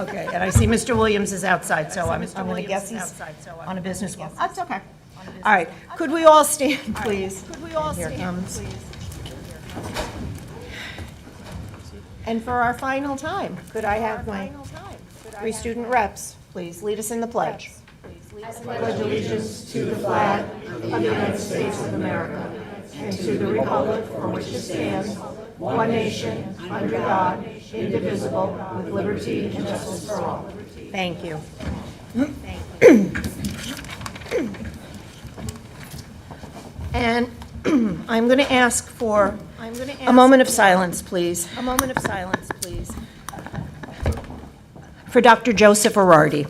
Okay, and I see Mr. Williams is outside, so I'm going to guess he's on a business call. That's okay. All right, could we all stand, please? Could we all stand, please? And for our final time, could I have my three student reps, please, lead us in the pledge? I pledge allegiance to the flag of the United States of America and to the republic for which it stands, one nation, under God, indivisible, with liberty and justice for all. Thank you. And I'm going to ask for a moment of silence, please. A moment of silence, please. For Dr. Joseph Arardi,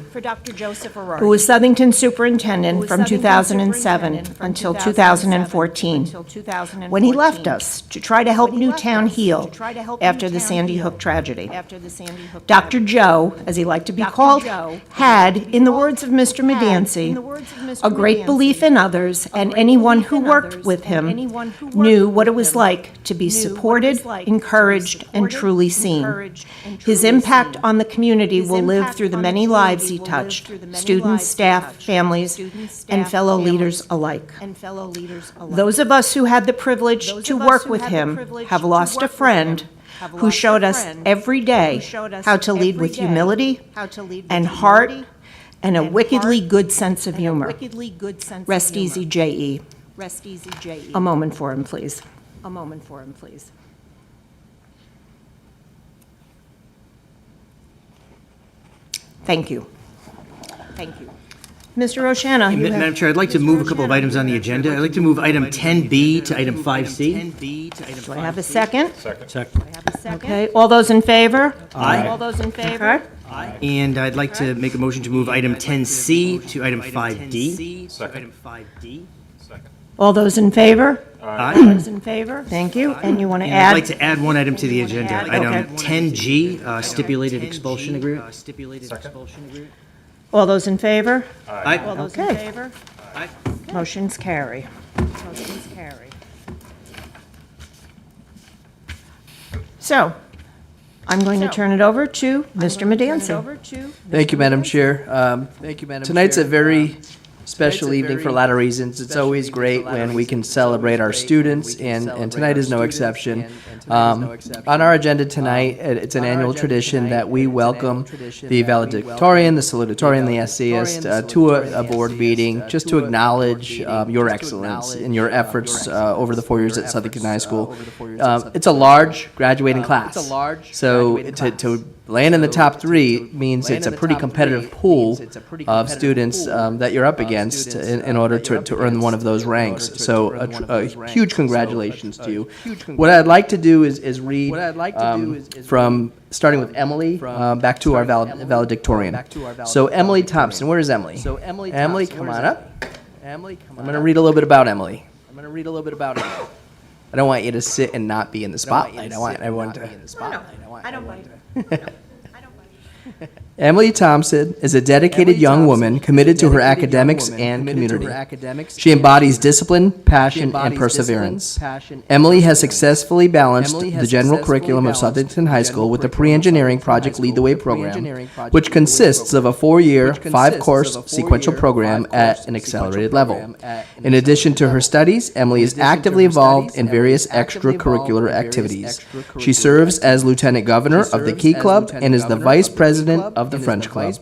who was Southington Superintendent from 2007 until 2014, when he left us to try to help Newtown heal after the Sandy Hook tragedy. Dr. Joe, as he liked to be called, had, in the words of Mr. Medancy, a great belief in others, and anyone who worked with him knew what it was like to be supported, encouraged, and truly seen. His impact on the community will live through the many lives he touched, students, staff, families, and fellow leaders alike. Those of us who had the privilege to work with him have lost a friend who showed us every day how to lead with humility and heart and a wickedly good sense of humor. Rest easy, J.E. A moment for him, please. A moment for him, please. Thank you. Thank you. Mr. Roshana, you have... Madam Chair, I'd like to move a couple of items on the agenda. I'd like to move item 10B to item 5C. Do I have a second? Second. Okay, all those in favor? Aye. All those in favor? And I'd like to make a motion to move item 10C to item 5D. Second. All those in favor? Aye. All those in favor? Thank you. And you want to And I'd like add? to add one item to the agenda. Okay. Item 10G, stipulated expulsion agreement. All those in favor? All Aye. those in Okay. favor? Aye. Motion's carry. Motion's carry. So, I'm going to turn it over to Mr. Medancy. Thank you, Madam Chair. Tonight's a very special evening for a lot of reasons. It's always great when we can celebrate our students, and tonight is no exception. On our agenda tonight, it's an annual tradition that we welcome the valedictorian, the salutatorian, the essayist to a board meeting, just to acknowledge your excellence in your efforts over the 4 years at Southington High School. It's a large graduating class, so to land in the top three means it's a pretty competitive pool of students that you're up against in order to earn one of those ranks. So a huge congratulations to you. What I'd like to do is read from starting with Emily back to our valedictorian. So Emily Thompson, where is Emily? Emily, come on up. I'm going to read a little bit about Emily. I don't want you to sit and not be in the spotlight. I want everyone to. I don't mind. Emily Thompson is a dedicated young woman committed to her academics and community. She embodies discipline, passion, and perseverance. Emily has successfully balanced the general curriculum of Southington High School with the pre-engineering Project Lead the Way program, which consists of a 4-year, 5-course sequential program at an accelerated level. In addition to her studies, Emily is actively involved in various extracurricular activities. She serves as Lieutenant Governor of the Key Club and is the Vice President of the French Club.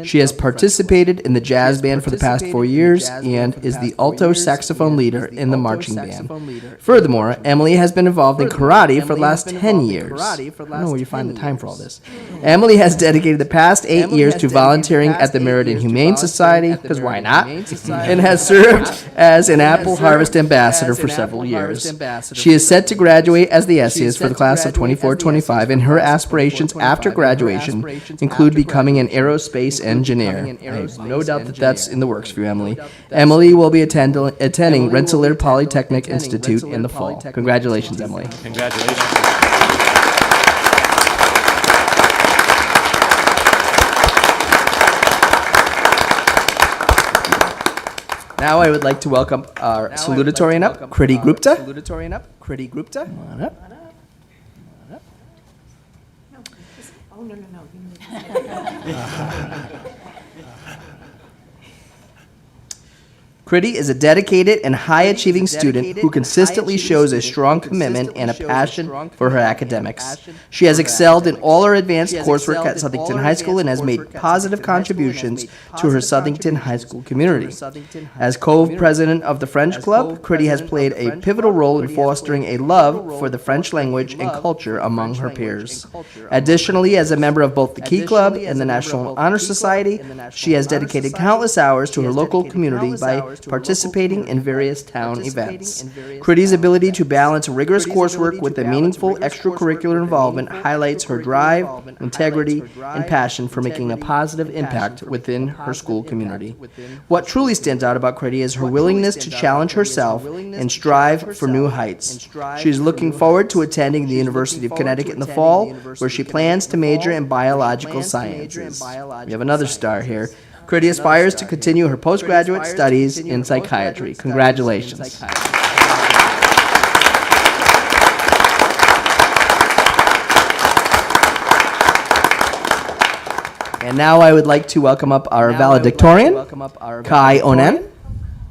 She has participated in the jazz band for the past 4 years and is the alto saxophone leader in the marching band. Furthermore, Emily has been involved in karate for the last 10 years. I don't know where you find the time for all this. Emily has dedicated the past 8 years to volunteering at the Meriden Humane Society, because why not, and has served as an apple harvest ambassador for several years. She is set to graduate as the essayist for the class of 24-25, and her aspirations after graduation include becoming an aerospace engineer. I have no doubt that that's in the works for you, Emily. Emily will be attending Rensselaer Polytechnic Institute in the fall. Congratulations, Emily. Congratulations. Now I would like to welcome our salutatorian up, Kriti Gupta. Come on up. Oh, no. Critty is a dedicated and high-achieving student who consistently shows a strong commitment and a passion for her academics. She has excelled in all her advanced coursework at Southington High School and has made positive contributions to her Southington High School community. As co-president of the French Club, Critty has played a pivotal role in fostering a love for the French language and culture among her peers. Additionally, as a member of both the Key Club and the National Honor Society, she has dedicated countless hours to her local community by participating in various town events. Critty's ability to balance rigorous coursework with a meaningful extracurricular involvement highlights her drive, integrity, and passion for making a positive impact within her school community. What truly stands out about Critty is her willingness to challenge herself and strive for new heights. She is looking forward to attending the University of Connecticut in the fall, where she plans to major in biological sciences. We have another star here. Critty aspires to continue her postgraduate studies in psychiatry. Congratulations. And now I would like to welcome up our valedictorian, Kai Onen.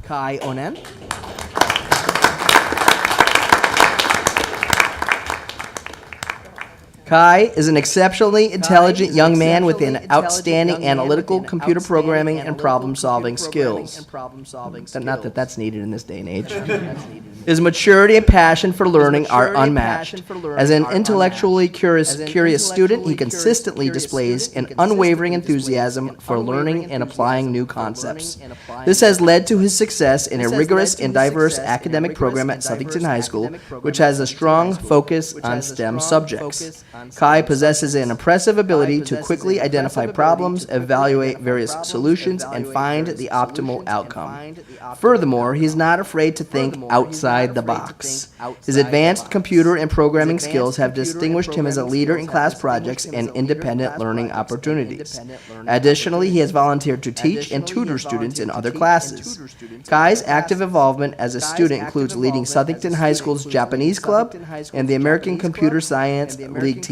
Kai Onen. Kai is an exceptionally intelligent young man with an outstanding analytical computer programming and problem-solving skills. Not that that's needed in this day and age. His maturity and passion for learning are unmatched. As an intellectually curious student, he consistently displays an unwavering enthusiasm for learning and applying new concepts. This has led to his success in a rigorous and diverse academic program at Southington High School, which has a strong focus on STEM subjects. Kai possesses an impressive ability to quickly identify problems, evaluate various solutions, and find the optimal outcome. Furthermore, he is not afraid to think outside the box. His advanced computer and programming skills have distinguished him as a leader in class projects and independent learning opportunities. Additionally, he has volunteered to teach and tutor students in other classes. Kai's active involvement as a student includes leading Southington High School's Japanese Club and the American Computer Science League team.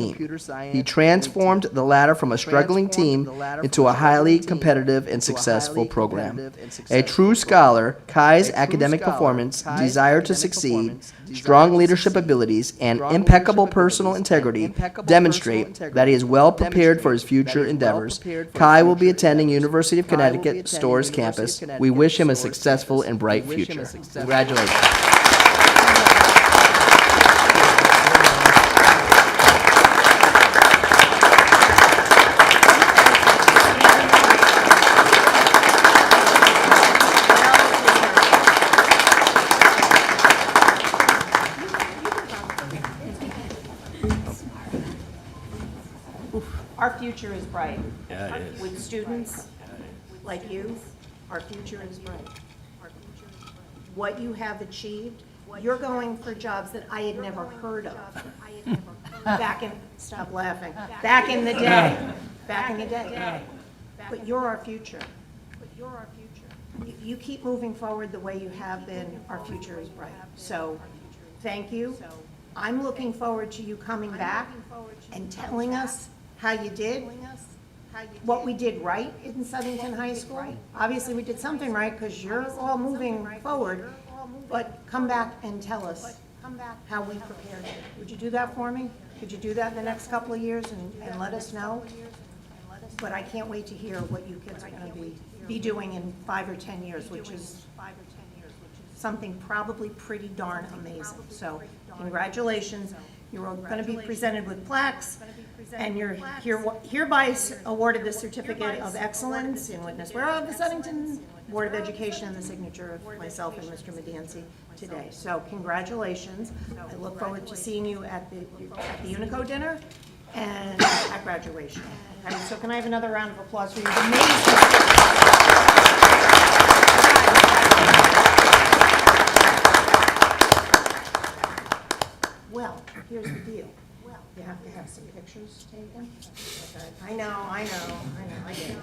He transformed the latter from a struggling team into a highly competitive and successful program. A true scholar, Kai's academic performance, desire to succeed, strong leadership abilities, and impeccable personal integrity demonstrate that he is well prepared for his future endeavors. Kai will be attending University of Connecticut Storrs campus. We wish him a successful and bright future. Congratulations. Our future is bright. With students like you, our future is bright. What you have achieved, you're going for jobs that I had never heard of. Stop laughing, back in the day. But you're our future. You keep moving forward the way you have been, our future is bright. So, thank you. I'm looking forward to you coming back and telling us how you did, what we did right in Southington High School. Obviously, we did something right because you're all moving forward, but come back and tell us how we prepared you. Would you do that for me? Could you do that in the next couple of years and let us know? But I can't wait to hear what you kids are going to be doing in 5 or 10 years, which is something probably pretty darn amazing. So congratulations. You're going to be presented with plaques, and you're hereby awarded the Certificate of Excellence in Witness whereof the Southington Board of Education and the signature of myself and Mr. Medancy today. So congratulations. I look forward to seeing you at the Unico dinner and at graduation. Okay, so can I have another round of applause for you? Well, here's the deal. You have to have some pictures taken. I know. I get it.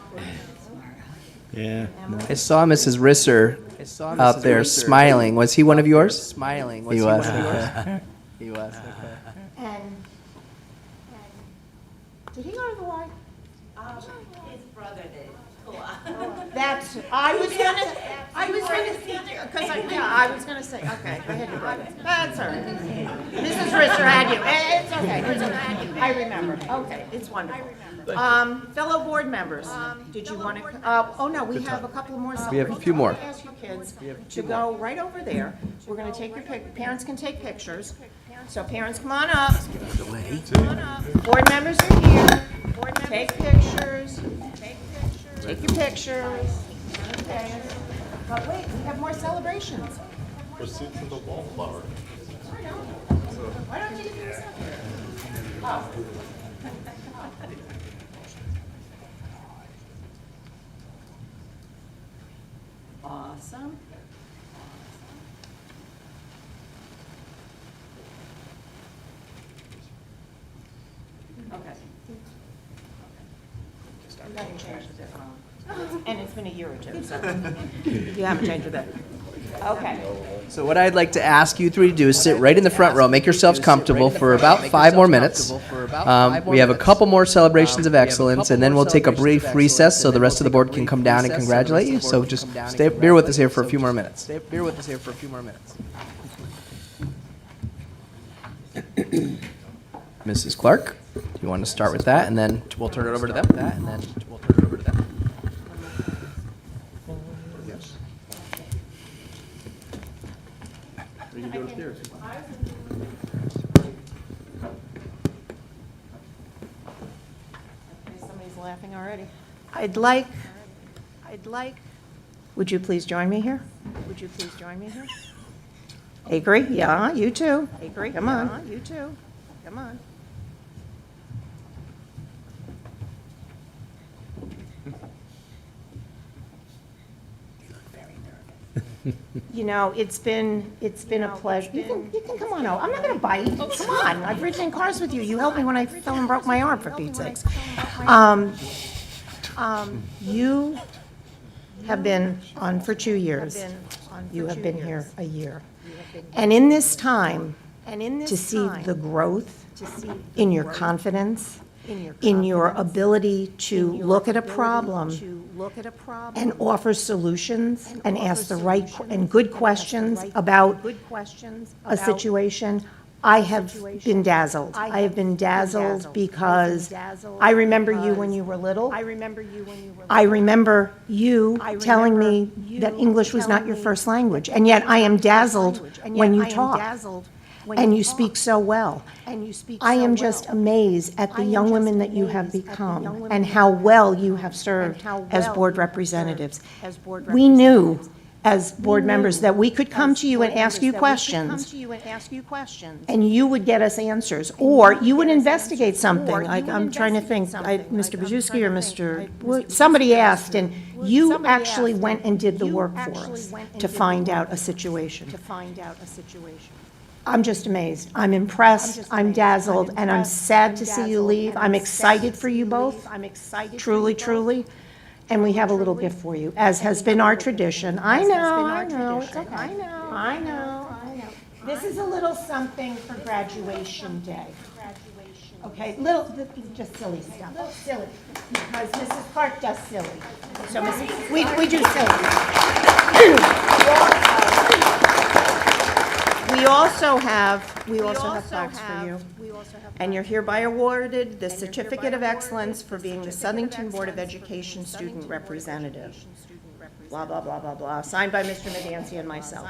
Yeah. I saw Mrs. Risser out there smiling. Was he one of yours? He was. He was. And Did he go to the Y? His brother did. That's, I was gonna say, okay, I had your brother. That's all right. Mrs. Risser had you. It's okay, it's okay. I remember. Okay, it's wonderful. Fellow board members, did you want to, oh no, we have a couple more celebrations. We have a few more. I'm gonna ask you kids to go right over there. We're gonna take your parents can take pictures. So parents, come on up. Come on up. Board members are here. Take pictures. Take your pictures. Okay. But wait, we have more celebrations. Proceed to the wallflower. Why don't you get yours up here? Oh. Awesome. Okay. You haven't changed it, and it's been a year or two, so you haven't changed a bit. Okay. So what I'd like to ask you three to do is sit right in the front row, make yourselves comfortable for about 5 more minutes. We have a couple more celebrations of excellence, and then we'll take a brief recess so the rest of the board can come down and congratulate you. So just bear with us here for a few more minutes. Mrs. Clark, do you want to start with that, and then we'll turn it over to them? Okay, somebody's laughing already. I'd like, would you please join me here? Acre, yeah, you too. Acre, come on. You too. Come on. You know, it's been a pleasure. You can come on out. I'm not gonna bite. Come on, I've ridden in cars with you. You helped me when I fell and broke my arm, for Pete's sakes. You have been on for 2 years. You have been here a year. And in this time, to see the growth in your confidence, in your ability to look at a problem and offer solutions and ask the right and good questions about a situation, I have been dazzled. I have been dazzled because I remember you when you were little. I remember you telling me that English was not your first language, and yet I am dazzled when you talk. And you speak so well. I am just amazed at the young women that you have become and how well you have served as board representatives. We knew as board members that we could come to you and ask you questions, and you would get us answers, or you would investigate something. Like, I'm trying to think, Mr. Bajewski or somebody asked, and you actually went and did the work for us to find out a situation. I'm just amazed. I'm impressed, I'm dazzled, and I'm sad to see you leave. I'm excited for you both, truly, truly. And we have a little gift for you, as has been our tradition. I know, it's okay. I know. This is a little something for graduation day. Okay, just silly stuff, silly, because Mrs. Clark does silly. So we do silly. We also have plaques for you. And you're hereby awarded the Certificate of Excellence for being the Southington Board of Education Student Representative. Blah, blah, blah, blah, blah, signed by Mr. Medancy and myself.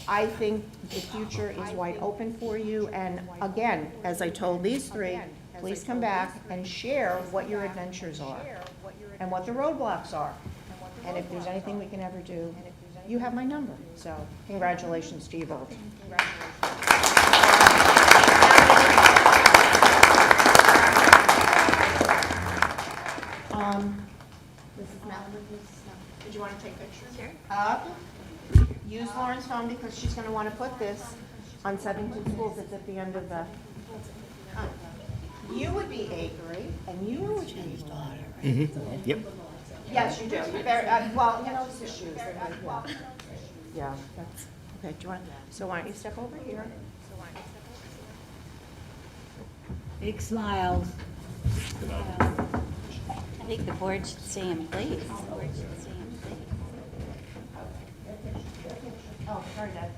I think the future is wide open for you, and again, as I told these three, please come back and share what your adventures are and what the roadblocks are. And if there's anything we can ever do, you have my number. So congratulations to you both. This is Melanie. Did you want to take pictures? Sure. Use Lauren's phone because she's going to want to put this on Southington Schools. It's at the end of the. You would be Avery, and you would be. Yep. Yes, you do. You're very, well, you know, it's the shoes. Yeah, that's, okay, do you want, so why don't you step over here? Big smiles. I think the board should stay in place. Oh, sorry, Deb.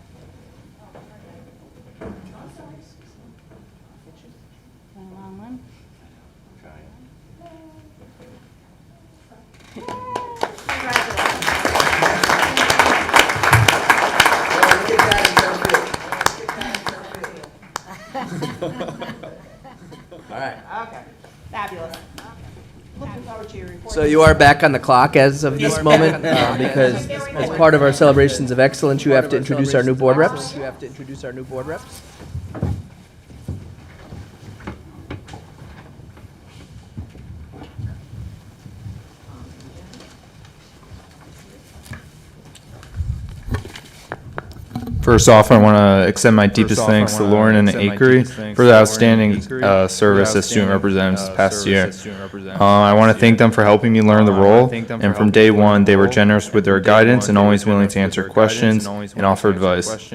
Want a long one? Okay, fabulous. Looking forward to your report. So you are back on the clock as of this moment, because as part of our celebrations of excellence, you have to introduce our new board reps. First off, I want to extend my deepest thanks to Lauren and Akery for the outstanding service as student representatives this past year. I want to thank them for helping me learn the role, and from day one, they were generous with their guidance and always willing to answer questions and offer advice.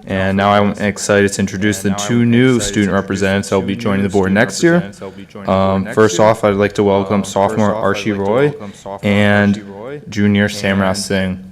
And now I'm excited to introduce the two new student representatives that will be joining the board next year. First off, I'd like to welcome sophomore Archie Roy and junior Samrat Singh.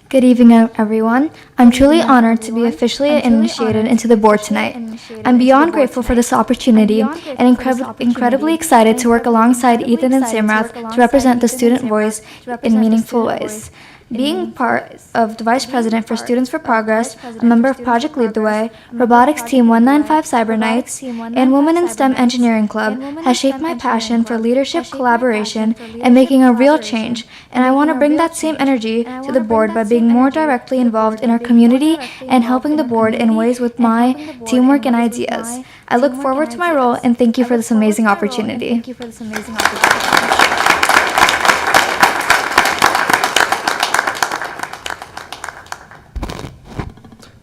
Good evening, everyone. I'm truly honored to be officially initiated into the board tonight. I'm beyond grateful for this opportunity and incredibly excited to work alongside Ethan and Samrath to represent the student voice in meaningful ways. Being part of the Vice President for Students for Progress, a member of Project Lead the Way, Robotics Team 195 Cyber Knights, and Women in STEM Engineering Club has shaped my passion for leadership, collaboration, and making a real change, and I want to bring that same energy to the board by being more directly involved in our community and helping the board in ways with my teamwork and ideas. I look forward to my role and thank you for this amazing opportunity.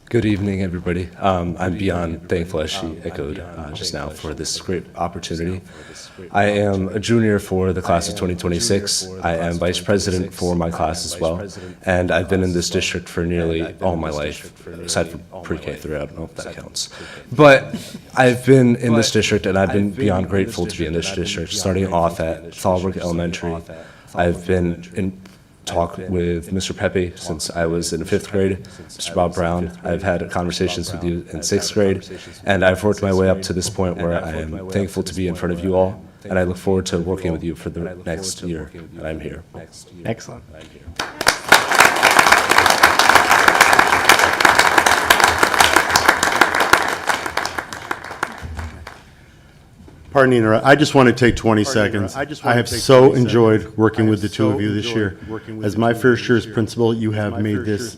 Good evening, everybody. I'm beyond thankful, as she echoed just now, for this great opportunity. I am a junior for the class of 2026. I am vice president for my class as well, and I've been in this district for nearly all my life, aside from pre-K through. I don't know if that counts. But I've been in this district, and I've been beyond grateful to be in this district, starting off at Thalberg Elementary. I've been in talk with Mr. Pepe since I was in 5th grade, Mr. Bob Brown. I've had conversations with you in 6th grade, and I've worked my way up to this point where I am thankful to be in front of you all, and I look forward to working with you for the next year that I'm here. Excellent. Pardon the interruption. I just want to take 20 seconds. I have so enjoyed working with the two of you this year. As my first year's principal, you have made this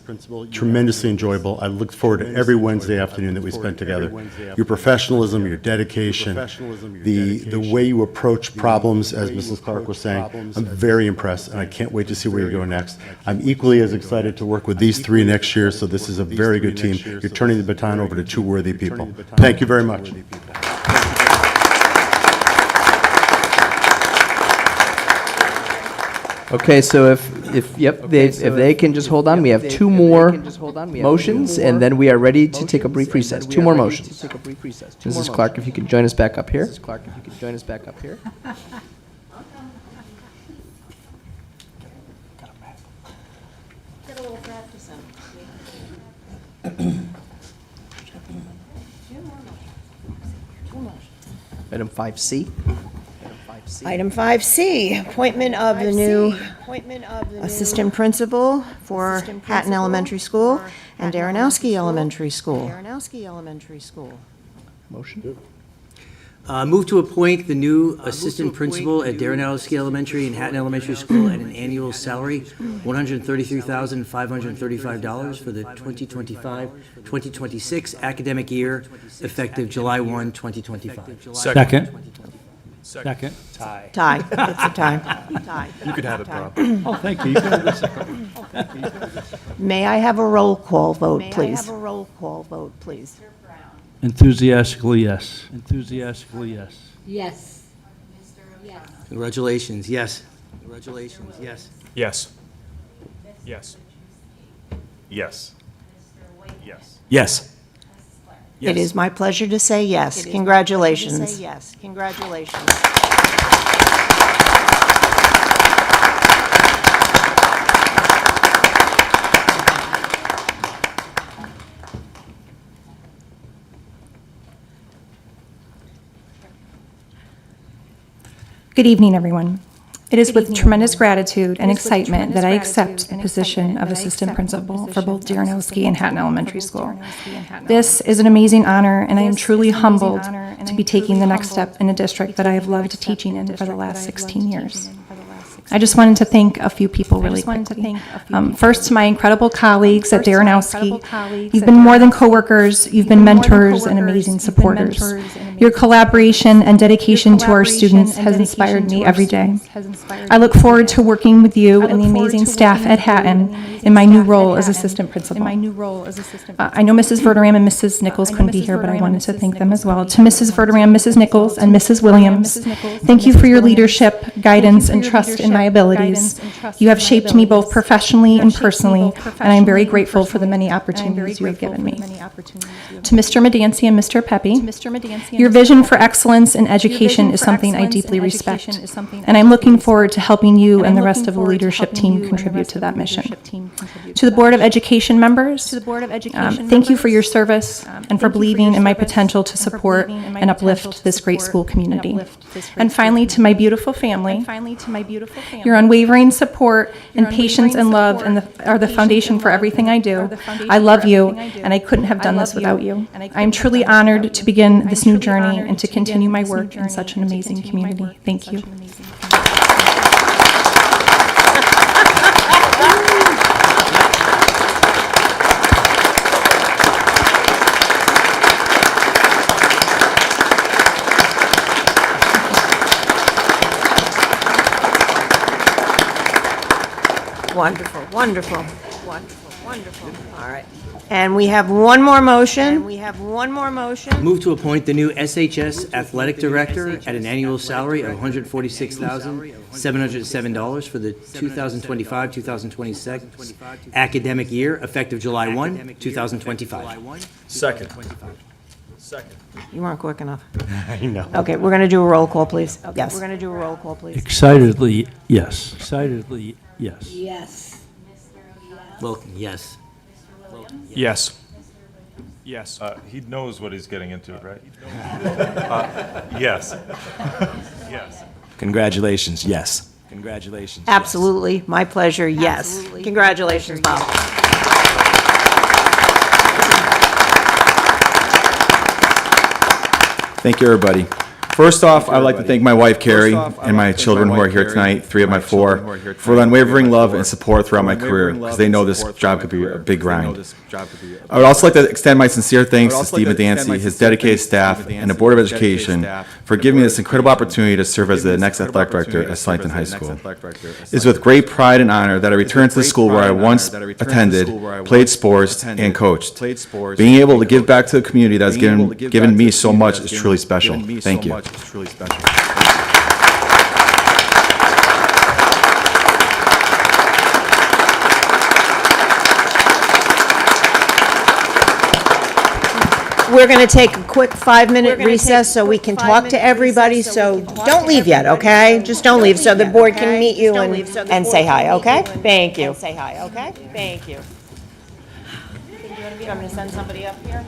tremendously enjoyable. I look forward to every Wednesday afternoon that we spend together. Your professionalism, your dedication, the way you approach problems, as Mrs. Clark was saying, I'm very impressed, and I can't wait to see where you go next. I'm equally as excited to work with these three next year, so this is a very good team. You're turning the baton over to two worthy people. Thank you very much. Okay, so if they can just hold on, we have two more motions, and then we are ready to take a brief recess. Two more motions. Mrs. Clark, if you could join us back up here. Get a little practice in. Item 5C. Item 5C, appointment of the new assistant principal for Hatton Elementary School and Darrenowski Elementary School. Motion? Move to appoint the new assistant principal at Darrenowski Elementary and Hatton Elementary School at an annual salary, $133,535 for the 2025-2026 academic year, effective July 1, 2025. Second. Tie. It's a tie. You could have it, Bob. Oh, thank you. You can have the second. May I have a roll call vote, please? Enthusiastically, yes. Enthusiastically, yes. Yes. Congratulations, yes. Congratulations, yes. Yes. Yes. Yes. Yes. Yes. It is my pleasure to say yes. Congratulations. Yes, congratulations. Good evening, everyone. It is with tremendous gratitude and excitement that I accept the position of Assistant Principal for both Darrenowski and Hatton Elementary School. This is an amazing honor, and I am truly humbled to be taking the next step in a district that I have loved teaching in for the last 16 years. I just wanted to thank a few people really quickly. First, to my incredible colleagues at Darrenowski. You've been more than coworkers, you've been mentors and amazing supporters. Your collaboration and dedication to our students has inspired me every day. I look forward to working with you and the amazing staff at Hatton in my new role as assistant principal. I know Mrs. Verderam and Mrs. Nichols couldn't be here, but I wanted to thank them as well. To Mrs. Verderam, Mrs. Nichols, and Mrs. Williams, thank you for your leadership, guidance, and trust in my abilities. You have shaped me both professionally and personally, and I am very grateful for the many opportunities you have given me. To Mr. Medancy and Mr. Pepe, your vision for excellence in education is something I deeply respect, and I'm looking forward to helping you and the rest of the leadership team contribute to that mission. To the Board of Education members, thank you for your service and for believing in my potential to support and uplift this great school community. And finally, to my beautiful family, your unwavering support and patience and love are the foundation for everything I do. I love you, and I couldn't have done this without you. I am truly honored to begin this new journey and to continue my work in such an amazing community. Thank you. Wonderful, wonderful, wonderful, wonderful. All right. And we have one more motion. Move to appoint the new SHS Athletic Director at an annual salary of $146,707 for the 2025-2026 academic year, effective July 1, 2025. Second. You weren't quick enough. I know. Okay, we're going to do a roll call, please. Yes. We're going to do a roll call, please. Excitedly, yes. Excitedly, yes. Yes. Wilken, yes. Yes. Yes. He knows what he's getting into, right? Yes. Yes. Congratulations, yes. Congratulations. yes. Absolutely. My pleasure, yes. Congratulations, Bob. Thank you, everybody. First off, I'd like to thank my wife, Carrie, and my children who are here tonight, 3 of my 4, for the unwavering love and support throughout my career, because they know this job could be a big grind. I would also like to extend my sincere thanks to Steve Medancy, his dedicated staff, and the Board of Education for giving me this incredible opportunity to serve as the next athletic director at Slyton High School. It is with great pride and honor that I return to the school where I once attended, played sports, and coached. Being able to give back to the community that has given me so much is truly special. Thank you. We're going to take a quick 5-minute recess so we can talk to everybody, so don't leave yet, okay? Just don't leave, so the board can meet you and say hi, okay? Thank you. Say hi, okay? Thank you. I'm going to send somebody up here.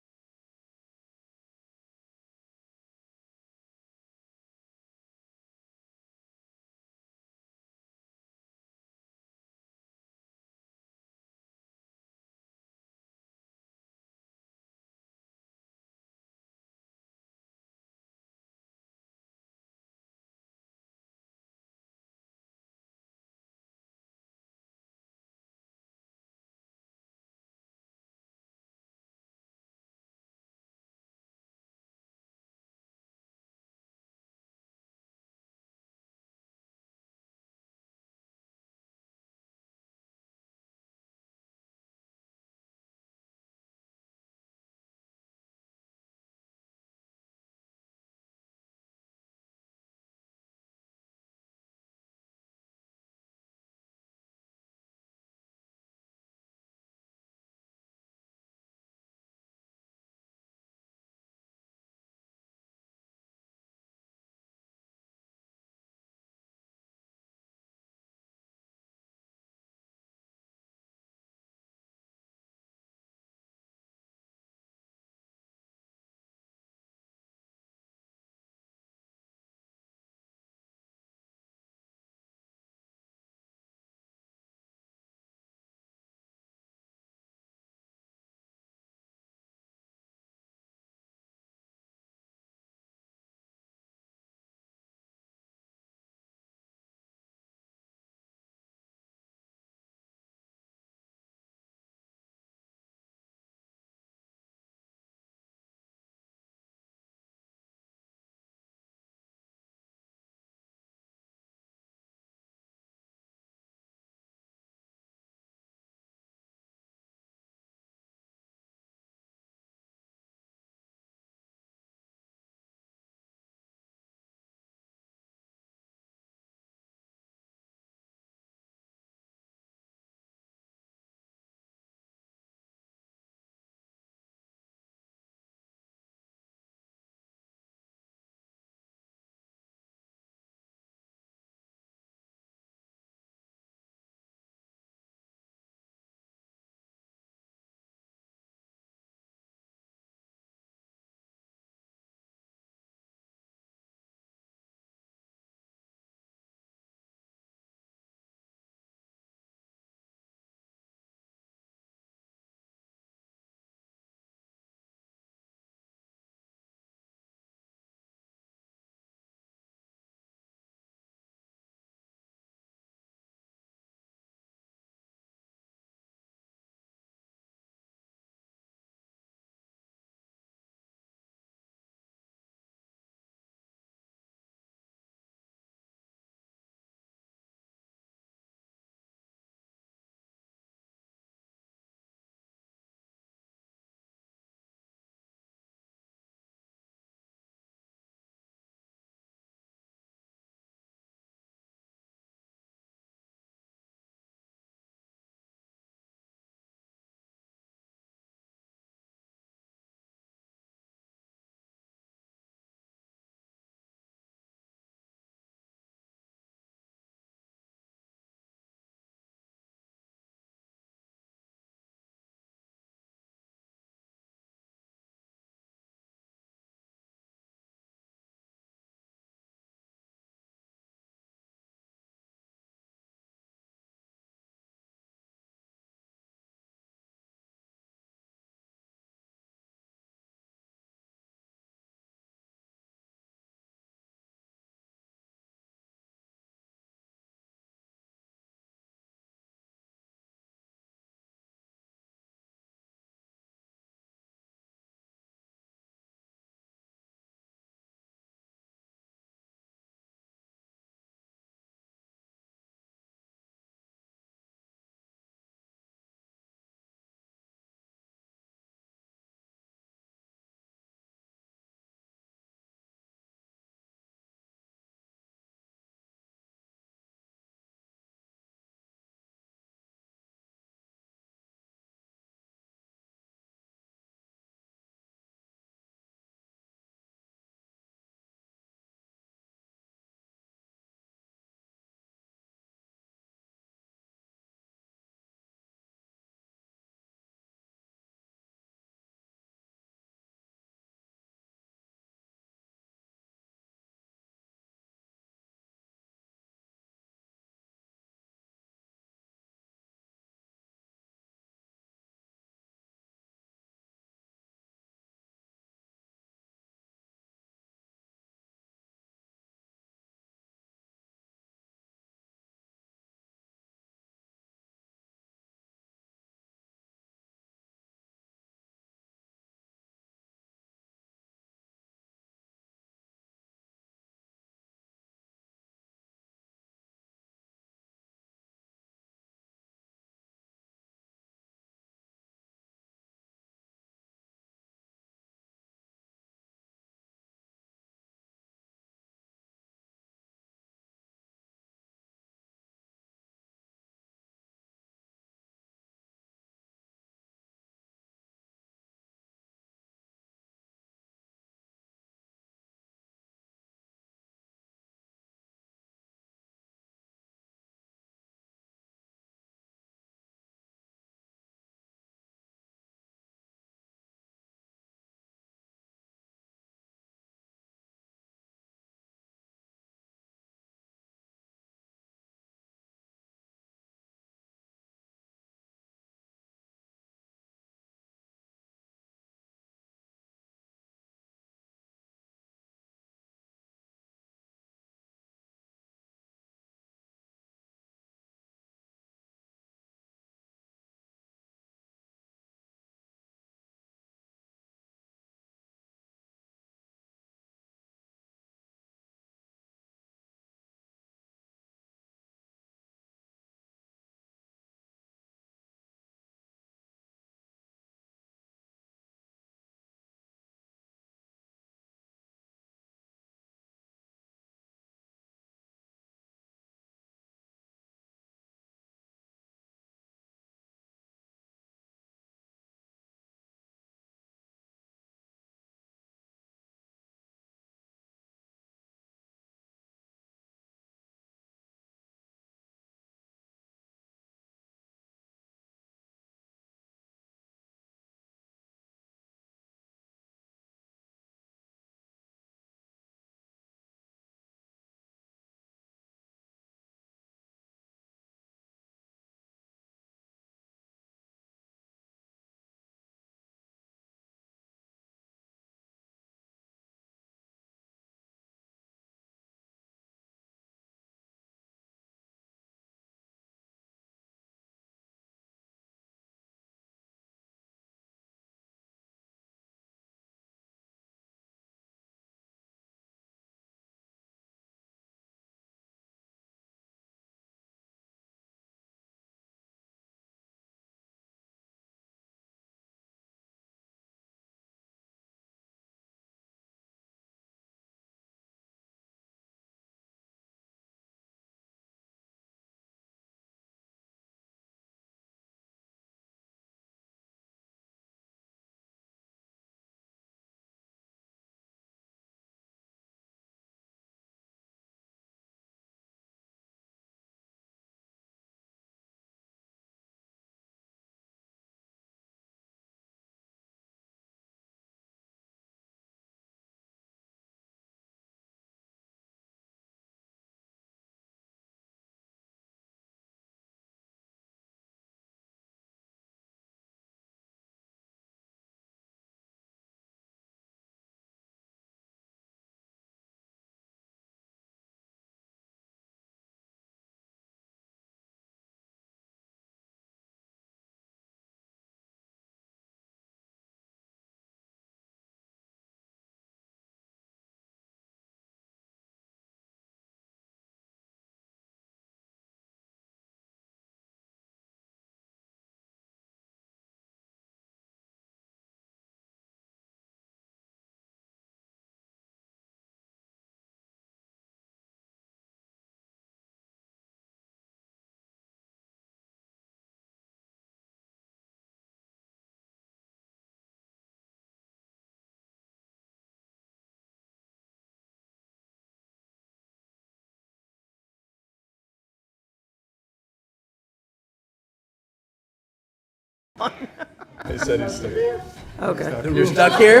He said he's still. Okay. You're stuck here?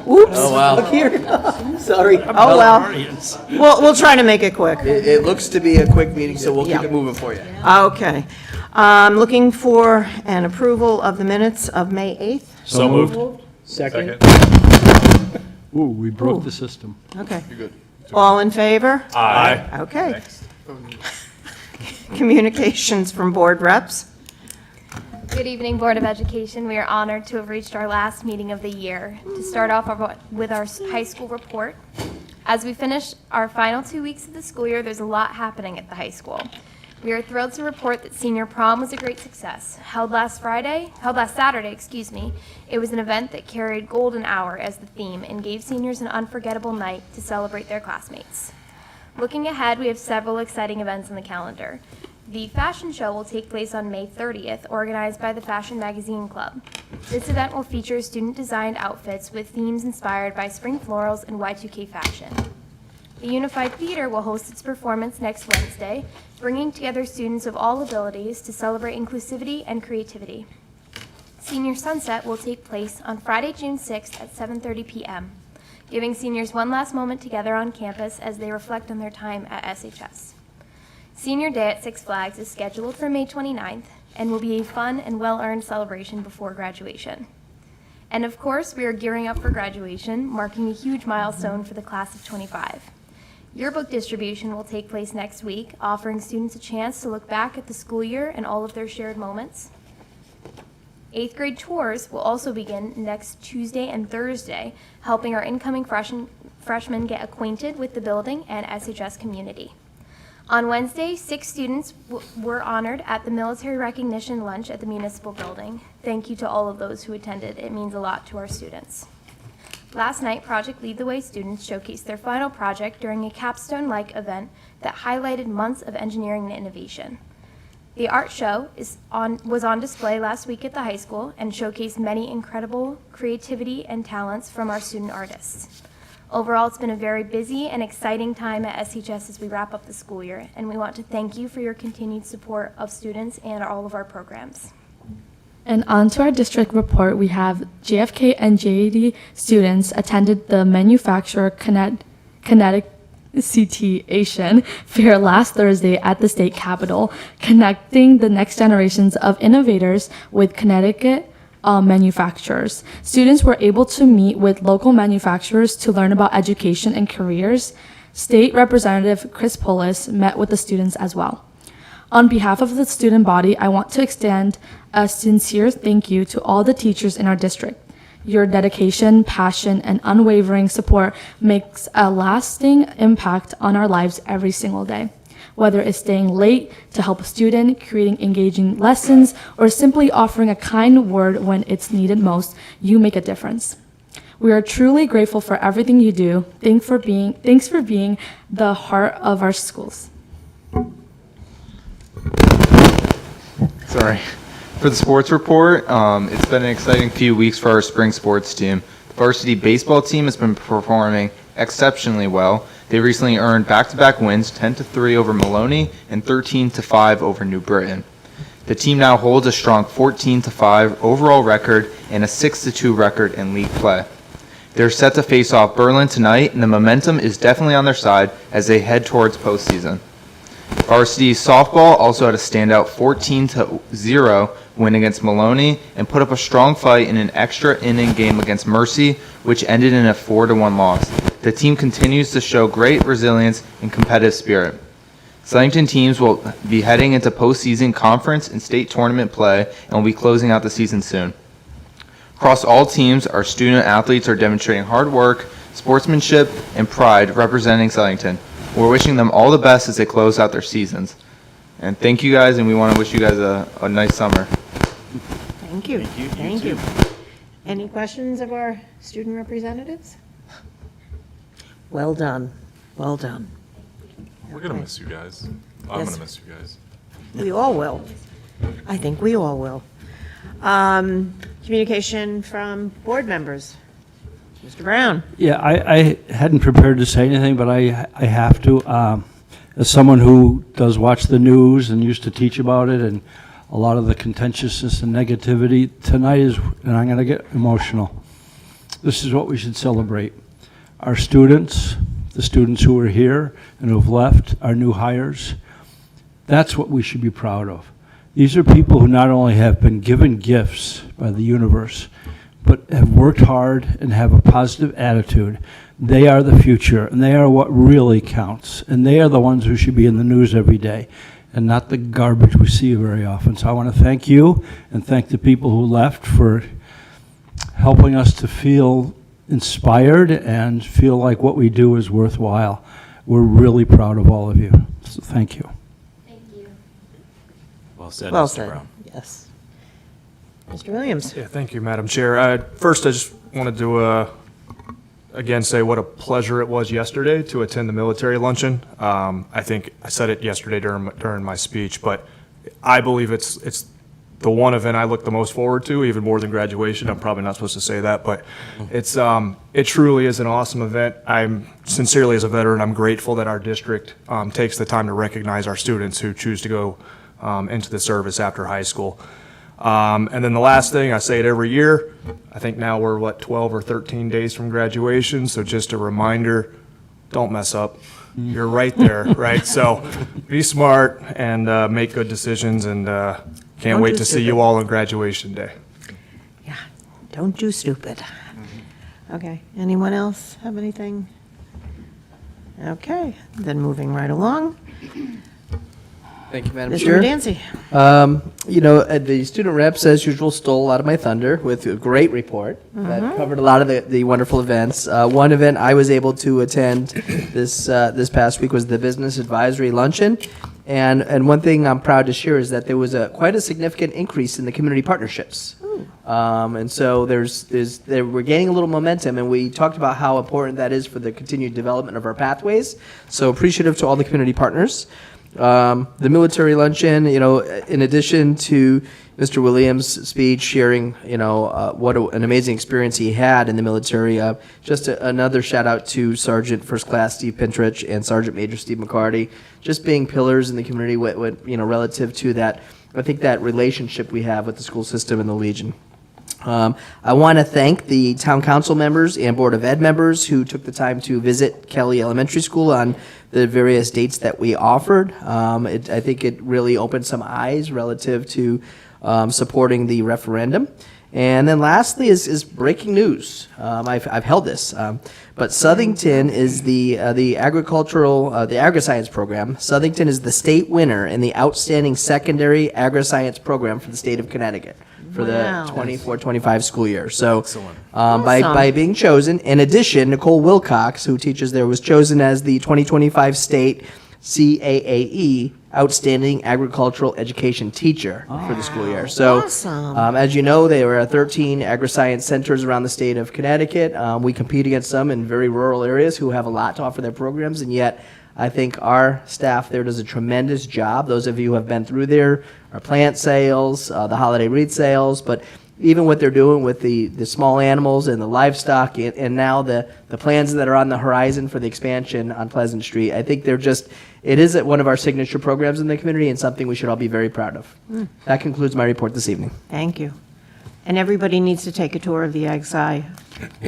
Oops. Oh, wow. Stuck here. Sorry. Oh, well. We'll try to make it quick. It looks to be a quick meeting, so we'll keep Yeah. it moving for you. Okay. Looking for an approval of the minutes of May 8th. So moved. Second. Ooh, we broke the system. Okay. All in favor? Aye. Okay. Communications from board reps. Good evening, Board of Education. We are honored to have reached our last meeting of the year. To start off with our high school report. As we finish our final 2 weeks of the school year, there's a lot happening at the high school. We are thrilled to report that senior prom was a great success. Held last Saturday, it was an event that carried Golden Hour as the theme and gave seniors an unforgettable night to celebrate their classmates. Looking ahead, we have several exciting events on the calendar. The fashion show will take place on May 30th, organized by the Fashion Magazine Club. This event will feature student-designed outfits with themes inspired by spring florals and Y2K fashion. The Unified Theater will host its performance next Wednesday, bringing together students of all abilities to celebrate inclusivity and creativity. Senior Sunset will take place on Friday, June 6th at 7:30 p.m., giving seniors one last moment together on campus as they reflect on their time at SHS. Senior Day at Six Flags is scheduled for May 29th and will be a fun and well-earned celebration before graduation. And of course, we are gearing up for graduation, marking a huge milestone for the class of 25. Yearbook distribution will take place next week, offering students a chance to look back at the school year and all of their shared moments. 8th grade tours will also begin next Tuesday and Thursday, helping our incoming freshmen get acquainted with the building and SHS community. On Wednesday, 6 students were honored at the military recognition lunch at the municipal building. Thank you to all of those who attended. It means a lot to our students. Last night, Project Lead the Way students showcased their final project during a capstone-like event that highlighted months of engineering and innovation. The art show was on display last week at the high school and showcased many incredible creativity and talents from our student artists. Overall, it's been a very busy and exciting time at SHS as we wrap up the school year, and we want to thank you for your continued support of students and all of our programs. And on to our district report, we have JFK and JAD students attended the Manufacturer Kinetic CT Fair last Thursday at the state capitol, connecting the next generations of innovators with Connecticut manufacturers. Students were able to meet with local manufacturers to learn about education and careers. State Representative Chris Polis met with the students as well. On behalf of the student body, I want to extend a sincere thank you to all the teachers in our district. Your dedication, passion, and unwavering support makes a lasting impact on our lives every single day. Whether it's staying late to help a student, creating engaging lessons, or simply offering a kind word when it's needed most, you make a difference. We are truly grateful for everything you do. Thanks for being the heart of our schools. Sorry. For the sports report, it's been an exciting few weeks for our spring sports team. The varsity baseball team has been performing exceptionally well. They recently earned back-to-back wins, 10-3 over Maloney and 13-5 over New Britain. The team now holds a strong 14-5 overall record and a 6-2 record in league play. They're set to face off Berlin tonight, and the momentum is definitely on their side as they head towards postseason. Varsity softball also had a standout 14-0 win against Maloney and put up a strong fight in an extra inning game against Mercy, which ended in a 4-1 loss. The team continues to show great resilience and competitive spirit. Southington teams will be heading into postseason conference and state tournament play and will be closing out the season soon. Across all teams, our student athletes are demonstrating hard work, sportsmanship, and pride representing Southington. We're wishing them all the best as they close out their seasons. And thank you guys, and we want to wish you guys a nice summer. Thank you. Thank you. Any questions of our student representatives? Well done. Well done. We're going to miss you guys. I'm Yes. going to miss you guys. We all will. I think we all will. Communication from board members. Mr. Brown. Yeah, I hadn't prepared to say anything, but I have to. As someone who does watch the news and used to teach about it, and a lot of the contentiousness and negativity. Tonight is, and I'm going to get emotional, this is what we should celebrate. Our students, the students who are here and who have left, our new hires, that's what we should be proud of. These are people who not only have been given gifts by the universe, but have worked hard and have a positive attitude. They are the future, and they are what really counts. And they are the ones who should be in the news every day, and not the garbage we see very often. So I want to thank you and thank the people who left for helping us to feel inspired and feel like what we do is worthwhile. We're really proud of all of you. So thank you. Well said, Well Mr. said. Brown. Yes. Mr. Williams? Yeah, thank you, Madam Chair. First, I just wanted to, again, say what a pleasure it was yesterday to attend the military luncheon. I think I said it yesterday during my speech, but I believe it's the one event I look the most forward to, even more than graduation. I'm probably not supposed to say that, but it truly is an awesome event. I'm sincerely, as a veteran, I'm grateful that our district takes the time to recognize our students who choose to go into the service after high school. And then the last thing, I say it every year, I think now we're, 12 or 13 days from graduation, so just a reminder, don't mess up. You're right there, right? So be smart and make good decisions, and can't wait to see you all on graduation day. Yeah, don't do stupid. Okay, anyone else have anything? Okay, then moving right along. Thank you, Madam Mr. Chair. Dancy. The student reps, as usual, stole a lot of my thunder with a great report that covered a lot of the wonderful events. One event I was able to attend this past week was the Business Advisory Luncheon. And one thing I'm proud to share is that there was quite a significant increase in the community partnerships. And so we're gaining a little momentum, and we talked about how important that is for the continued development of our pathways. So appreciative to all the community partners. The military luncheon, in addition to Mr. Williams' speech sharing, what an amazing experience he had in the military, just another shout out to Sergeant First Class Steve Pintrich and Sergeant Major Steve McCarty, just being pillars in the community, relative to that, I think that relationship we have with the school system and the Legion. I want to thank the town council members and Board of Ed members who took the time to visit Kelly Elementary School on the various dates that we offered. I think it really opened some eyes relative to supporting the referendum. And then lastly is breaking news. I've held this, but Southington is the agri-science program. Southington is the state winner in the outstanding secondary agri-science program for the state of Connecticut for the 24-25 school year. So by being chosen, in addition, Nicole Wilcox, who teaches there, was chosen as the 2025 state CAAE Outstanding Agricultural Education Teacher for the school year. So, as you know, there are 13 agri-science centers around the state of Connecticut. We compete against some in very rural areas who have a lot to offer their programs, and yet I think our staff there does a tremendous job. Those of you who have been through there, our plant sales, the holiday wreath sales, but even what they're doing with the small animals and the livestock, and now the plans that are on the horizon for the expansion on Pleasant Street, I think it is one of our signature programs in the community and something we should all be very proud of. That concludes my report this evening. Thank you. And everybody needs to take a tour of the Ag-Sci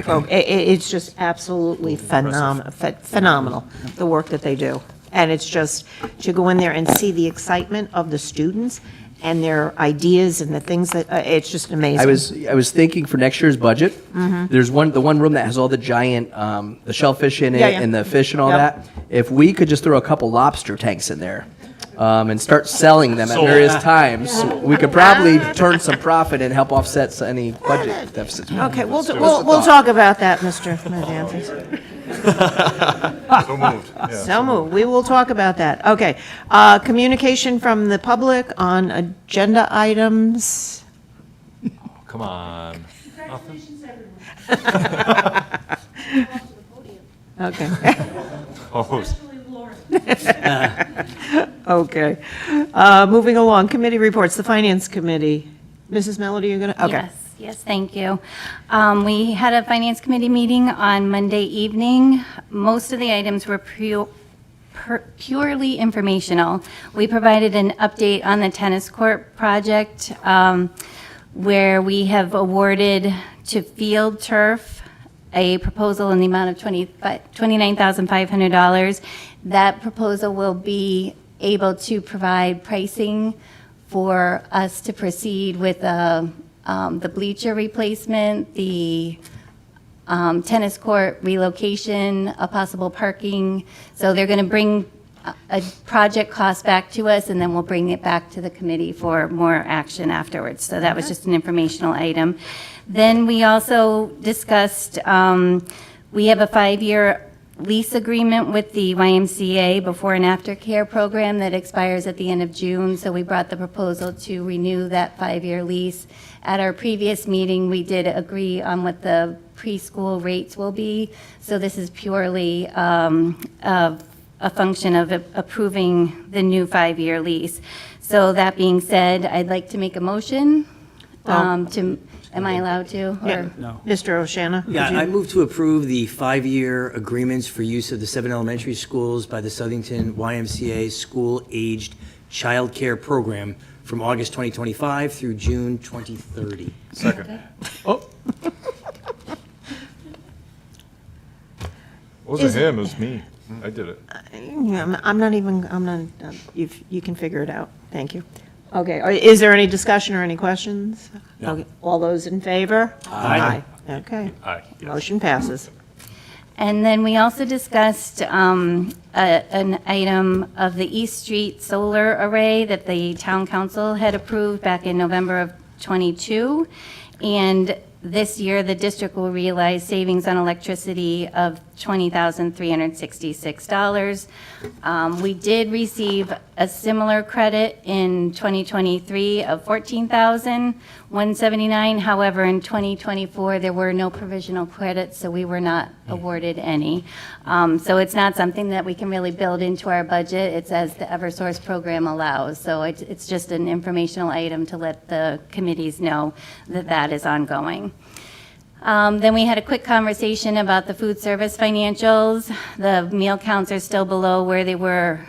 program. It's just absolutely phenomenal, the work that they do. And it's just to go in there and see the excitement of the students and their ideas and the things that, it's just amazing. I was thinking for next year's budget, there's the one room that has all the giant, the shellfish in it and the fish and all that. If we could just throw a couple lobster tanks in there and start selling them at various times, we could probably turn some profit and help offset any budget deficits. Okay, we'll talk about that, Mr. Madanzas. So moved. Yeah. So moved. We will talk about that. Okay. Communication from the public on agenda items. Come on. Okay. Almost. Okay. Moving along, committee reports, the Finance Committee. Mrs. Melody, you're going to, okay. Yes, thank you. We had a Finance Committee meeting on Monday evening. Most of the items were purely informational. We provided an update on the tennis court project, where we have awarded to Field Turf a proposal in the amount of $29,500. That proposal will be able to provide pricing for us to proceed with the bleacher replacement, the tennis court relocation, a possible parking. So they're going to bring a project cost back to us, and then we'll bring it back to the committee for more action afterwards. So that was just an informational item. Then we also discussed, we have a 5-year lease agreement with the YMCA before and after care program that expires at the end of June. So we brought the proposal to renew that 5-year lease. At our previous meeting, we did agree on what the preschool rates will be. So this is purely a function of approving the new 5-year lease. So that being said, I'd like to make a motion am I allowed to? Or? No. Mr. O'Shana? Yeah, I move to approve the 5-year agreements for use of the 7 elementary schools by the Southington YMCA School-Aged Child Care Program from August 2025 through June 2030. Second. Oh. It wasn't him, it was me. I did it. I'm not, you can figure it out. Thank you. Okay, is there any discussion or any questions? No. Okay, all those in favor? Aye. Okay. Aye, yes. Motion passes. And then we also discussed an item of the East Street solar array that the town council had approved back in November of '22. And this year, the district will realize savings on electricity of $20,366. We did receive a similar credit in 2023 of $14,179. However, in 2024, there were no provisional credits, so we were not awarded any. So it's not something that we can really build into our budget. It's as the Eversource program allows. So it's just an informational item to let the committees know that that is ongoing. Then we had a quick conversation about the food service financials. The meal counts are still below where they were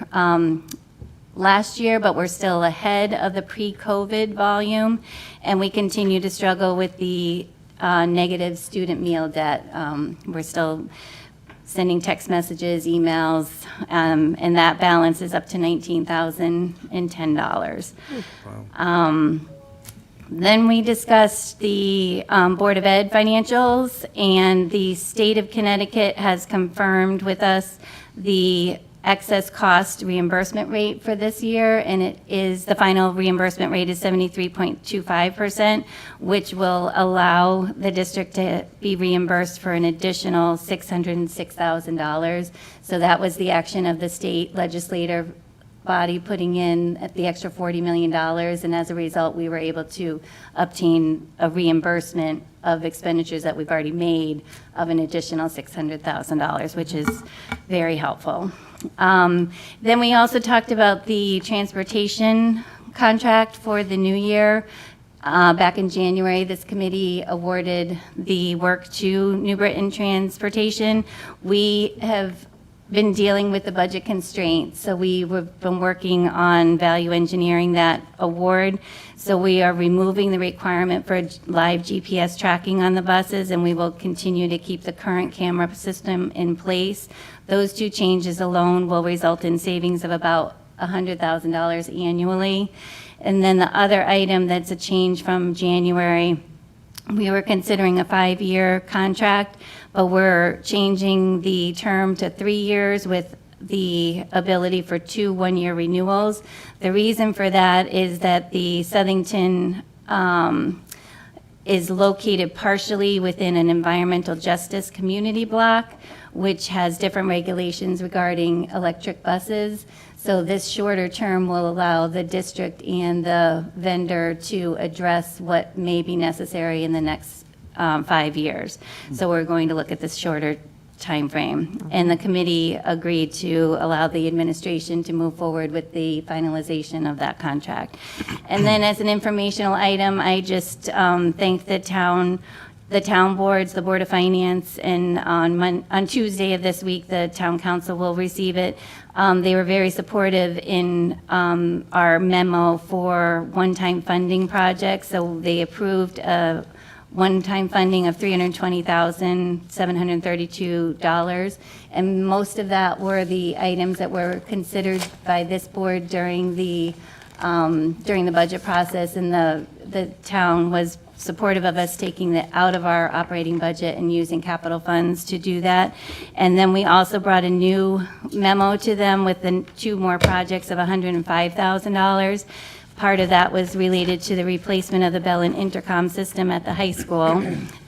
last year, but we're still ahead of the pre-COVID volume. And we continue to struggle with the negative student meal debt. We're still sending text messages, emails, and that balance is up to $19,010. Wow. Then we discussed the Board of Ed financials, and the state of Connecticut has confirmed with us the excess cost reimbursement rate for this year, and it is, the final reimbursement rate is 73.25%, which will allow the district to be reimbursed for an additional $606,000. So that was the action of the state legislative body putting in at the extra $40 million, and as a result, we were able to obtain a reimbursement of expenditures that we've already made of an additional $600,000, which is very helpful. Then we also talked about the transportation contract for the new year. Back in January, this committee awarded the work to New Britain Transportation. We have been dealing with the budget constraints, so we've been working on value engineering that award. So we are removing the requirement for live GPS tracking on the buses, and we will continue to keep the current camera system in place. Those two changes alone will result in savings of about $100,000 annually. And then the other item that's a change from January, we were considering a 5-year contract, but we're changing the term to 3 years with the ability for 2 one-year renewals. The reason for that is that the Southington is located partially within an environmental justice community block, which has different regulations regarding electric buses. So this shorter term will allow the district and the vendor to address what may be necessary in the next 5 years. So we're going to look at this shorter time frame. And the committee agreed to allow the administration to move forward with the finalization of that contract. And then as an informational item, I just thank the the town boards, the Board of Finance, and on Tuesday of this week, the town council will receive it. They were very supportive in our memo for one-time funding projects, so they approved a one-time funding of $320,732, and most of that were the items that were considered by this board during the budget process, and the town was supportive of us taking it out of our operating budget and using capital funds to do that. And then we also brought a new memo to them with the 2 more projects of $105,000. Part of that was related to the replacement of the bell and intercom system at the high school,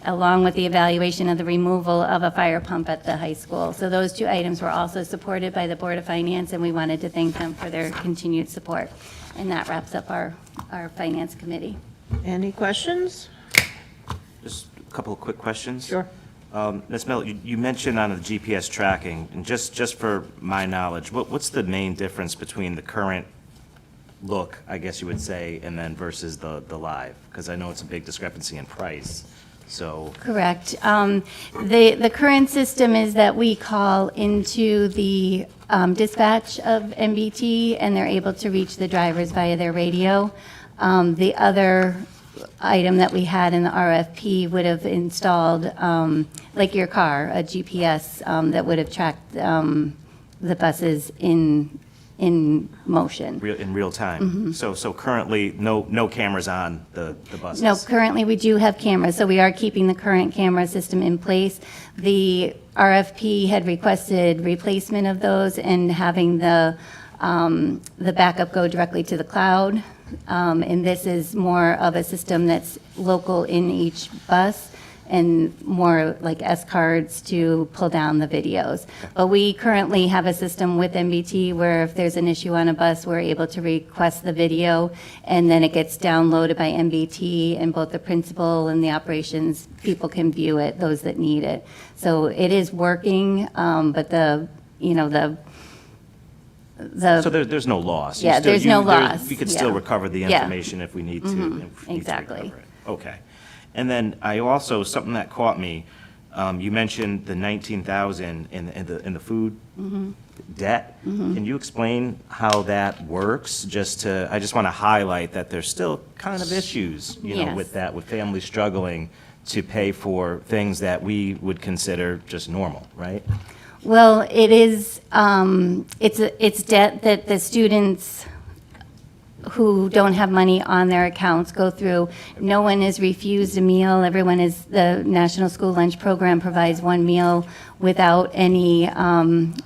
along with the evaluation of the removal of a fire pump at the high school. So those 2 items were also supported by the Board of Finance, and we wanted to thank them for their continued support. And that wraps up our Finance Committee. Any questions? Just a couple of quick questions. Sure. Ms. Miller, you mentioned on the GPS tracking, and just for my knowledge, what's the main difference between the current look, I guess you would say, and then versus the live? Because I know it's a big discrepancy in price, so. Correct. The current system is that we call into the dispatch of MBT, and they're able to reach the drivers via their radio. The other item that we had in the RFP would have installed, like your car, a GPS that would have tracked the buses in motion. In real time? So currently, no cameras on the buses? No, currently we do have cameras, so we are keeping the current camera system in place. The RFP had requested replacement of those and having the backup go directly to the cloud. And this is more of a system that's local in each bus and more like S cards to pull down the videos. But we currently have a system with MBT where if there's an issue on a bus, we're able to request the video, and then it gets downloaded by MBT, and both the principal and the operations people can view it, those that need it. So it is working, but So there's no loss? Yeah, there's no loss. We could still Yeah. recover the Yeah. information if we need to. if we need to Exactly. recover it. Okay. And then I also, something that caught me, you mentioned the 19,000 in the food debt. Can you explain how that works? I just want to highlight that there's still kind of issues, Yes. with that, with families struggling to pay for things that we would consider just normal, right? Well, it is, it's debt that the students who don't have money on their accounts go through. No one is refused a meal. Everyone is, the National School Lunch Program provides 1 meal without any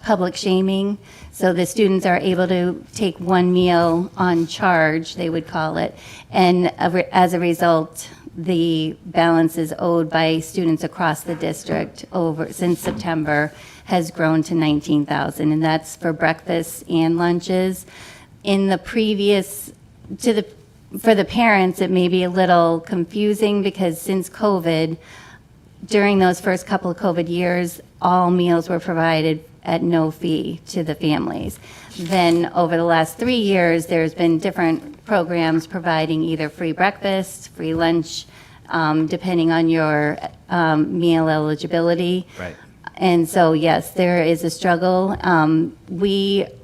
public shaming. So the students are able to take 1 meal on charge, they would call it. And as a result, the balances owed by students across the district since September has grown to 19,000, and that's for breakfast and lunches. In the previous, for the parents, it may be a little confusing because since COVID, during those first couple of COVID years, all meals were provided at no fee to the families. Then over the last 3 years, there's been different programs providing either free breakfast, free lunch, depending on your meal eligibility. Right. And so, yes, there is a struggle.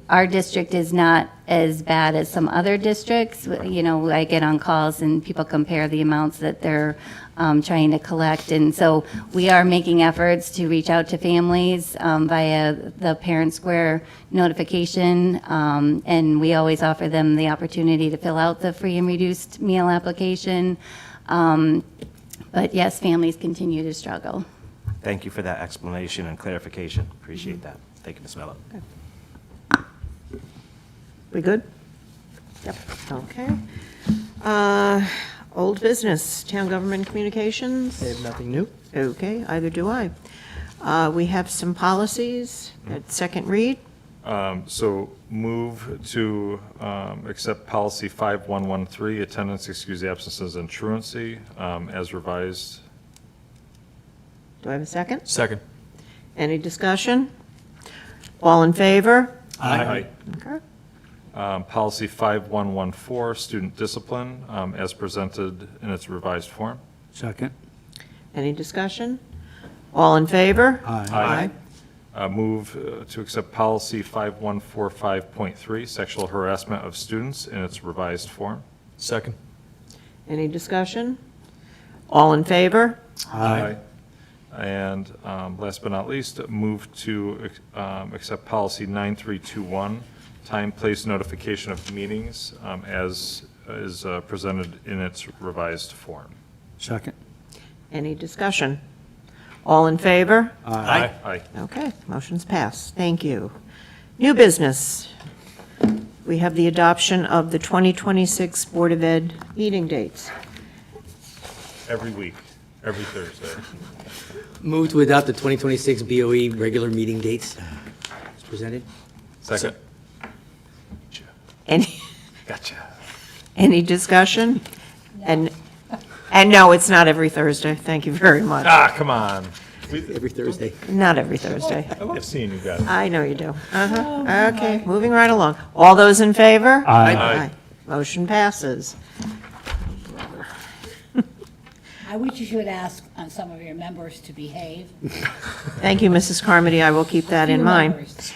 Our district is not as bad as some other districts. I get on calls and people compare the amounts that they're trying to collect. And so we are making efforts to reach out to families via the Parent Square notification. And we always offer them the opportunity to fill out the free and reduced meal application. But yes, families continue to struggle. Thank you for that explanation and clarification. Appreciate that. Thank you, Ms. Mello. We good? Yep, okay. Old business, town government communications? They have nothing new. Okay, either do I. We have some policies at second read. So move to accept policy 5113, attendance, excuse absences, and truancy, as revised. Do I have a second? Second. Any discussion? All in favor? Aye. Okay. Policy 5114, student discipline, as presented in its revised form. Second. Any discussion? All in favor? Aye. Move to accept policy 5145.3, sexual harassment of students in its revised form. Second. Any discussion? All in favor? Aye. And last but not least, move to accept policy 9321, time, place, notification of meetings, as is presented in its revised form. Second. Any discussion? All in favor? Aye. Aye. Okay, motion's passed. Thank you. New business. We have the adoption of the 2026 Board of Ed meeting dates. Every week, every Thursday. Move to adopt the 2026 BOE regular meeting dates as presented. Second. Any, Gotcha. any discussion? And no, it's not every Thursday. Thank you very much. Ah, come on. Every Thursday. Not every Thursday. I love seeing you guys. I know you do. Okay, moving right along. All those in favor? Aye. Motion passes. I wish you should ask some of your members to behave. Thank you, Mrs. Carmody. I will keep that in Few mind. members.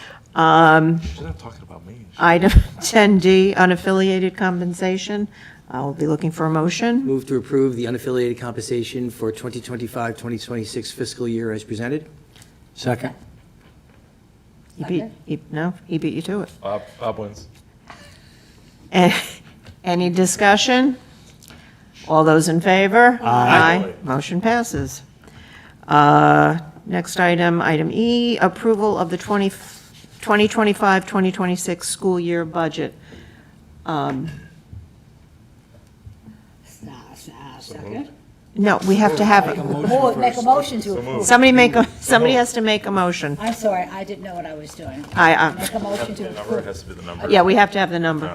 She's not talking about me. Item 10D, unaffiliated compensation. I'll be looking for a motion. Move to approve the unaffiliated compensation for 2025-2026 fiscal year as presented. Second. No, he beat you to it. Bob wins. Any discussion? All those in favor? Aye. Motion passes. Next item, item E, approval of the 2025-2026 school year budget. Second. No, we have to have, Make a motion to approve. somebody has to make a motion. I'm sorry, I didn't know what I was doing. Make a motion to The number approve. has to be the number. Yeah, we have to have the number.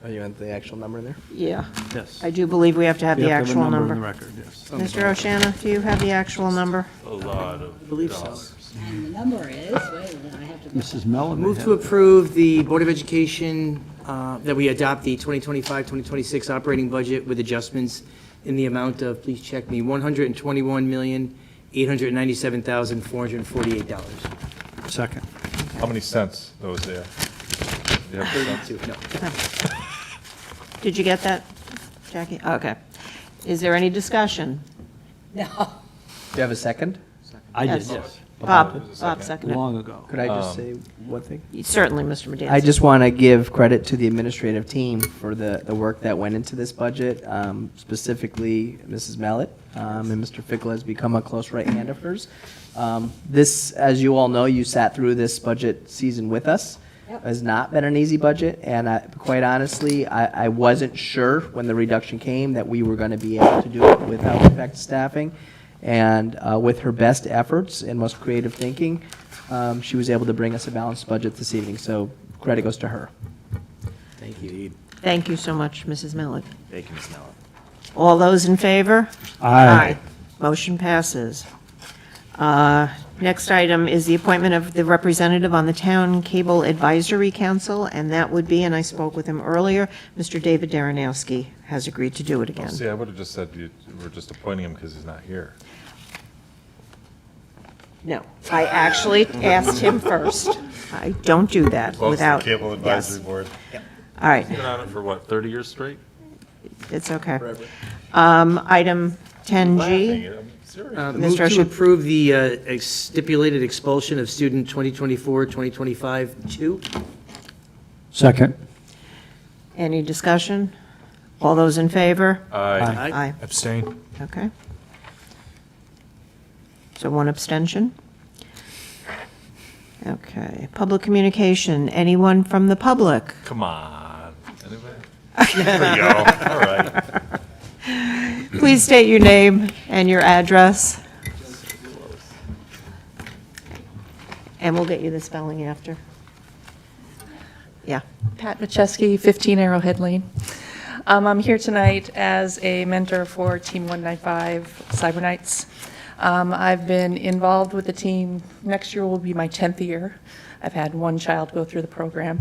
Oh, you want the actual number there? Yeah, Yes. I do believe we have to have We the have to have a actual number number. in the record, yes. Mr. Oshana, do you have the actual number? A lot of dollars. And the number is, wait a minute, I have to. Mrs. Mellon. Move to approve the Board of Education, that we adopt the 2025-2026 operating budget with adjustments in the amount of, please check me, $121,897,448. Second. How many cents those there? Do you have the cents? No. Did you get that, Jackie? Okay. Is there any discussion? No. Do you have a second? I did, Yes. yes. Bob seconded. Long ago. Could I just say one thing? Certainly, Mr. Medancy. I just want to give credit to the administrative team for the work that went into this budget, specifically Mrs. Mallet, and Mr. Fickle has become a close right hand of hers. This, as you all know, you sat through this budget season with us. Has not been an easy budget, and quite honestly, I wasn't sure when the reduction came that we were going to be able to do it without effective staffing. And with her best efforts and most creative thinking, she was able to bring us a balanced budget this evening. So credit goes to her. Thank you. Thank you so much, Mrs. Millett. Thank you, Ms. Mellon. All those in favor? Aye. Motion passes. Next item is the appointment of the representative on the Town Cable Advisory Council, and that would be, and I spoke with him earlier, Mr. David Darrenowski has agreed to do it again. See, I would have just said we're just appointing him because he's not here. No, I actually asked him first. I don't do that Close to without. the Cable Advisory Yes. Board. All right, He's been on it for what, 30 years straight? it's okay. Item 10G. I'm serious. Move Mr. to Oshie. approve the stipulated expulsion of student 2024-2025-2. Second. Any discussion? All those in favor? Aye. Aye. Abstain. Okay. So one abstention. Okay. Public communication. Anyone from the public? Come on. Anybody? There we go. All right. Please state your name and your address. And we'll get you the spelling after. Yeah. Pat Macheski, 15 Arrowhead Lane. I'm here tonight as a mentor for Team 195 Cyber Knights. I've been involved with the team. Next year will be my 10th year. I've had one child go through the program.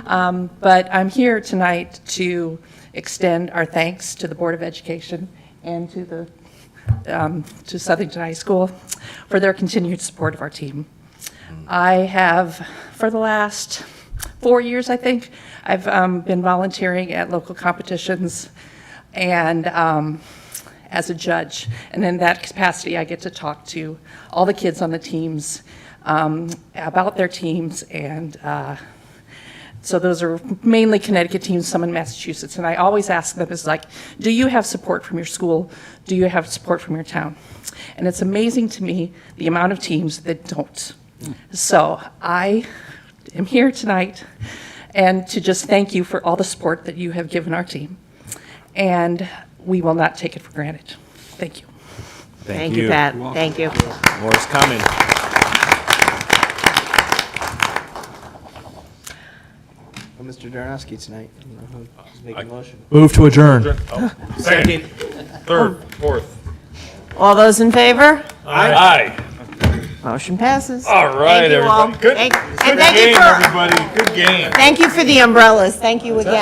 But I'm here tonight to extend our thanks to the Board of Education and to the to Southington High School for their continued support of our team. I have, for the last 4 years, I think, I've been volunteering at local competitions and as a judge. And in that capacity, I get to talk to all the kids on the teams about their teams. And so those are mainly Connecticut teams, some in Massachusetts. And I always ask them, is like, do you have support from your school? Do you have support from your town? And it's amazing to me the amount of teams that don't. So I am here tonight and to just thank you for all the support that you have given our team. And we will not take it for granted. Thank you. Thank you, Pat. Thank you. More is coming. Mr. Darnowski tonight. I don't know who's making a motion. Move to adjourn. Second, third, fourth. All those in favor? Aye. Motion passes. All right, Thank you all. everybody. Good And game, thank you for, everybody. Good game. thank you for the umbrellas. Thank you again.